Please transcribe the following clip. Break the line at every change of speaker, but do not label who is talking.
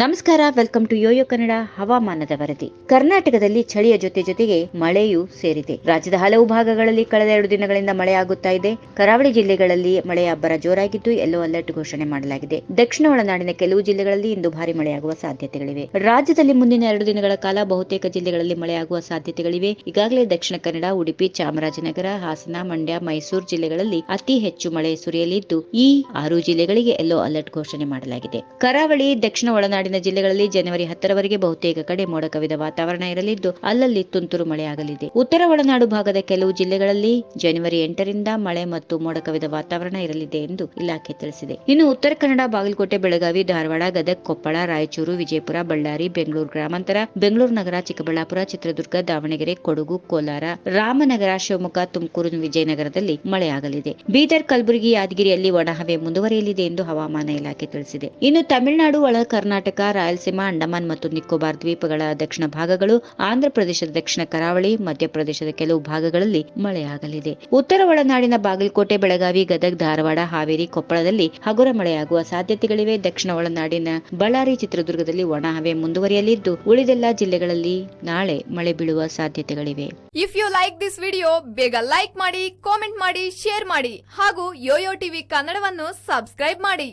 ನಮಸ್ಕಾರ, welcome to Yoyo Kannada ಹವಾಮಾನದ ವರದಿ. ಕರ್ನಾಟಕದಲ್ಲಿ ಚಳಿಯ ಜೊತೆಗೆ ಮಳೆಯೂ ಸೇರಿದೆ. ರಾಜ್ಯದ ಹಲವು ಭಾಗಗಳಲ್ಲಿ ಕಳೆದ 2 ದಿನಗಳಿಂದ ಮಳೆಯಾಗುತ್ತಾ ಇದೆ. ಕರಾವಳಿ ಜಿಲ್ಲೆಗಳಲ್ಲಿ ಮಳೆಯ ಅಬ್ಬರ ಜೋರಾಗಿದ್ದು ಯೆಲ್ಲೋ ಅಲರ್ಟ್ ಘೋಷಣೆ ಮಾಡಲಾಗಿದೆ. ದಕ್ಷಿಣ ಒಳನಾಡಿನ ಕೆಲವು ಜಿಲ್ಲೆಗಳಲ್ಲಿ ಇಂದು ಭಾರಿ ಮಳೆಯಾಗುವ ಸಾಧ್ಯತೆಗಳಿವೆ. ರಾಜ್ಯದಲ್ಲಿ ಮುಂದಿನ 2 ದಿನಗಳ ಕಾಲ ಬಹುತೇಕ ಜಿಲ್ಲೆಗಳಲ್ಲಿ ಮಳೆಯಾಗುವ ಸಾಧ್ಯತೆಗಳಿವೆ. ಈಗಾಗಲೇ ದಕ್ಷಿಣ ಕನ್ನಡ, ಉಡುಪಿ, ಚಾಮರಾಜನಗರ, ಹಾಸನ, ಮಂಡ್ಯ, ಮೈಸೂರು ಜಿಲ್ಲೆಗಳಲ್ಲಿ ಅತಿ ಹೆಚ್ಚು ಮಳೆ ಸುರಿಯಲಿದ್ದು ಈ 6 ಜಿಲ್ಲೆಗಳಿಗೆ ಯೆಲ್ಲೋ ಅಲರ್ಟ್ ಘೋಷಣೆ ಮಾಡಲಾಗಿದೆ. ಕರಾವಳಿ, ದಕ್ಷಿಣ ಒಳನಾಡಿನ ಜಿಲ್ಲೆಗಳಲ್ಲಿ ಜನವರಿ 10ರವರೆಗೆ ಬಹುತೇಕ ಕಡೆ ಮೋಡ ಕವಿದ ವಾತಾವರಣ ಇರಲಿದ್ದು ಅಲ್ಲಲ್ಲಿ ತುಂತುರು ಮಳೆಯಾಗಲಿದೆ. ಉತ್ತರ ಒಳನಾಡು ಭಾಗದ ಕೆಲವು ಜಿಲ್ಲೆಗಳಲ್ಲಿ ಜನವರಿ 8ರಿಂದ ಮಳೆ ಮತ್ತು ಮೋಡ ಕವಿದ ವಾತಾವರಣ ಇರಲಿದೆ ಎಂದು ಇಲಾಖೆ ತಿಳಿಸಿದೆ. ಇನ್ನು ಉತ್ತರ ಕನ್ನಡ, ಬಾಗಲಕೋಟೆ, ಬೆಳಗಾವಿ, ಧಾರವಾಡ, ಗದಗ, ಕೊಪ್ಪಳ, ರಾಯಚೂರು, ವಿಜಯಪುರ, ಬಳ್ಳಾರಿ, ಬೆಂಗಳೂರು ಗ್ರಾಮಾಂತರ, ಬೆಂಗಳೂರು ನಗರ, ಚಿಕ್ಕಬಳ್ಳಾಪುರ, ಚಿತ್ರದುರ್ಗ, ದಾವಣಗೆರೆ, ಕೊಡಗು, ಕೋಲಾರ, ರಾಮನಗರ, ಶಿವಮೊಗ್ಗ, ತುಮಕೂರು, ವಿಜಯನಗರದಲ್ಲಿ ಮಳೆಯಾಗಲಿದೆ. ಬೀದರ್, ಕಲಬುರಗಿ, ಯಾದಗಿರಿಯಲ್ಲಿ ಒಣಹವೆ ಮುಂದುವರಿಯಲಿದೆ ಎಂದು ಹವಾಮಾನ ಇಲಾಖೆ ತಿಳಿಸಿದೆ. ಇನ್ನು ತಮಿಳುನಾಡು, ಒಳ ಕರ್ನಾಟಕ, ರಾಯಲಸೀಮಾ, ಅಂಡಮಾನ್ ಮತ್ತು ನಿಕೋಬಾರ್ ದ್ವೀಪಗಳ ದಕ್ಷಿಣ ಭಾಗಗಳು, ಆಂಧ್ರಪ್ರದೇಶದ ದಕ್ಷಿಣ ಕರಾವಳಿ, ಮಧ್ಯಪ್ರದೇಶದ ಕೆಲವು ಭಾಗಗಳಲ್ಲಿ ಮಳೆಯಾಗಲಿದೆ. ಉತ್ತರ ಒಳನಾಡಿನ ಬಾಗಲಕೋಟೆ, ಬೆಳಗಾವಿ, ಗದಗ, ಧಾರವಾಡ, ಹಾವೇರಿ, ಕೊಪ್ಪಳದಲ್ಲಿ ಹಗುರ ಮಳೆಯಾಗುವ ಸಾಧ್ಯತೆಗಳಿವೆ. ದಕ್ಷಿಣ ಒಳನಾಡಿನ ಬಳ್ಳಾರಿ, ಚಿತ್ರದುರ್ಗದಲ್ಲಿ ಒಣಹವೆ ಮುಂದುವರಿಯಲಿದ್ದು ಉಳಿದೆಲ್ಲ ಜಿಲ್ಲೆಗಳಲ್ಲಿ ನಾಳೆ ಮಳೆ ಬೀಳುವ ಸಾಧ್ಯತೆಗಳಿವೆ.
If you like this video, ಬೇಗ ಲೈಕ್ ಮಾಡಿ, ಕಾಮೆಂಟ್ ಮಾಡಿ, ಶೇರ್ ಮಾಡಿ ಹಾಗೂ ಯೋಯೋ ಟಿವಿ ಕನ್ನಡವನ್ನು ಸಬ್ಸ್ಕ್ರೈಬ್ ಮಾಡಿ.